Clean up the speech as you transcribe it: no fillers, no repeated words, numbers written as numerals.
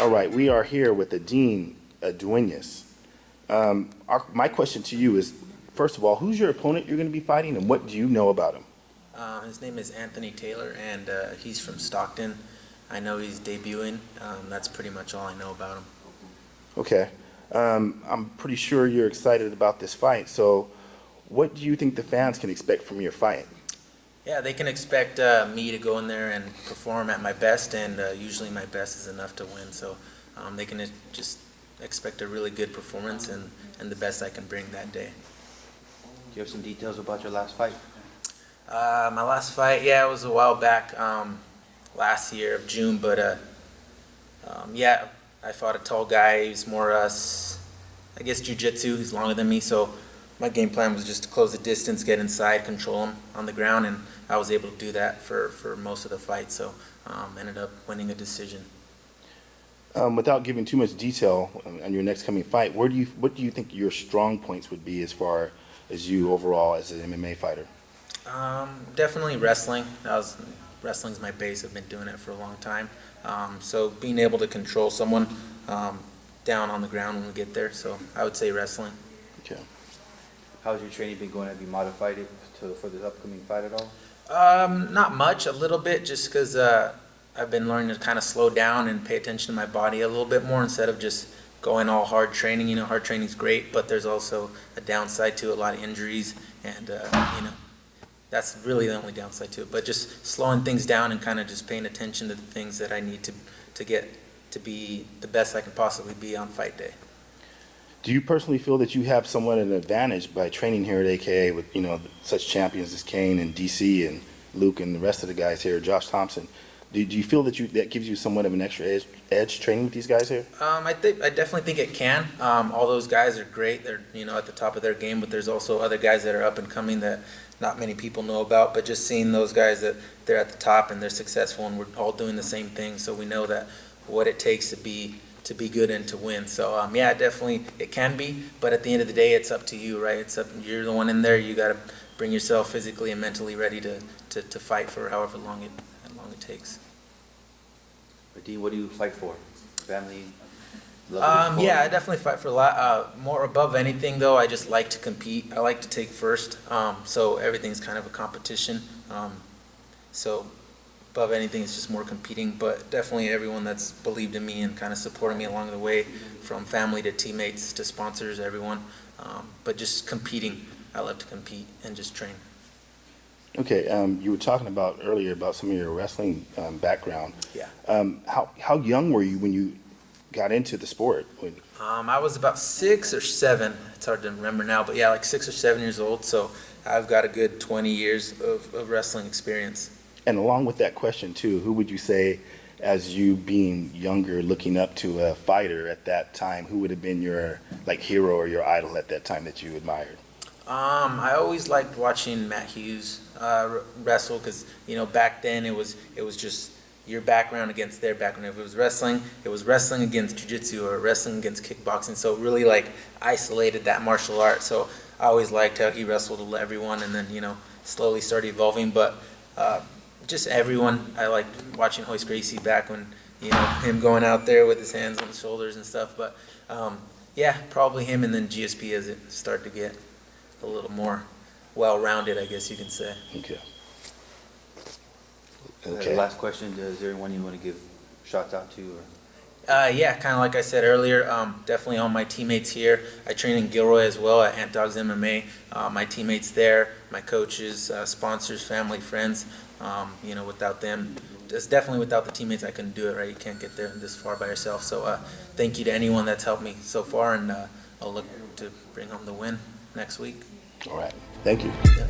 All right, we are here with Adin Duenas. My question to you is, first of all, who's your opponent you're going to be fighting, and what do you know about him? His name is Anthony Taylor, and he's from Stockton. I know he's debuting. That's pretty much all I know about him. Okay. I'm pretty sure you're excited about this fight, so what do you think the fans can expect from your fight? Yeah, they can expect me to go in there and perform at my best, and usually my best is enough to win. So they can just expect a really good performance and the best I can bring that day. Do you have some details about your last fight? My last fight, yeah, it was a while back, last year of June, but yeah, I fought a tall guy. He's more, I guess, jiu-jitsu. He's longer than me, so my game plan was just to close the distance, get inside, control him on the ground, and I was able to do that for most of the fight, so ended up winning a decision. Without giving too much detail on your next coming fight, what do you think your strong points would be as far as you overall as an MMA fighter? Definitely wrestling. Wrestling's my base. I've been doing it for a long time. So being able to control someone down on the ground when we get there. So I would say wrestling. Okay. How's your training been going? Have you modified it for this upcoming fight at all? Not much, a little bit, just because I've been learning to kind of slow down and pay attention to my body a little bit more instead of just going all hard training. You know, hard training's great, but there's also a downside to it, a lot of injuries, and you know, that's really the only downside to it. But just slowing things down and kind of just paying attention to the things that I need to get to be the best I can possibly be on fight day. Do you personally feel that you have somewhat an advantage by training here at AKA with, you know, such champions as Kane and DC and Luke and the rest of the guys here, Josh Thompson? Do you feel that that gives you somewhat of an extra edge training with these guys here? I definitely think it can. All those guys are great. They're, you know, at the top of their game, but there's also other guys that are up and coming that not many people know about. But just seeing those guys that they're at the top and they're successful and we're all doing the same thing, so we know that what it takes to be good and to win. So yeah, definitely it can be, but at the end of the day, it's up to you, right? You're the one in there. You got to bring yourself physically and mentally ready to fight for however long it takes. Adin, what do you fight for? Family? Yeah, I definitely fight for a lot. More above anything, though, I just like to compete. I like to take first. So everything's kind of a competition. So above anything, it's just more competing. But definitely everyone that's believed in me and kind of supported me along the way, from family to teammates to sponsors, everyone. But just competing. I love to compete and just train. Okay, you were talking about earlier about some of your wrestling background. Yeah. How young were you when you got into the sport? I was about 6 or 7. It's hard to remember now, but yeah, like 6 or 7 years old. So I've got a good 20 years of wrestling experience. And along with that question too, who would you say, as you being younger, looking up to a fighter at that time, who would have been your hero or your idol at that time that you admired? I always liked watching Matt Hughes wrestle because, you know, back then it was just your background against their background. If it was wrestling against jiu-jitsu or wrestling against kickboxing. So it really isolated that martial art. So I always liked how he wrestled everyone, and then, you know, slowly started evolving. But just everyone, I liked watching Hoist Gracie back when, you know, him going out there with his hands on his shoulders and stuff. But yeah, probably him, and then GSP as it started to get a little more well-rounded, I guess you can say. Okay. Last question, is there anyone you want to give shots out to? Yeah, kind of like I said earlier, definitely all my teammates here. I train in Gilroy as well at Ant Dogs MMA. My teammates there, my coaches, sponsors, family, friends. You know, without them, definitely without the teammates, I couldn't do it, right? You can't get there this far by yourself. So thank you to anyone that's helped me so far, and I'll look to bring home the win next week. All right. Thank you. Yeah.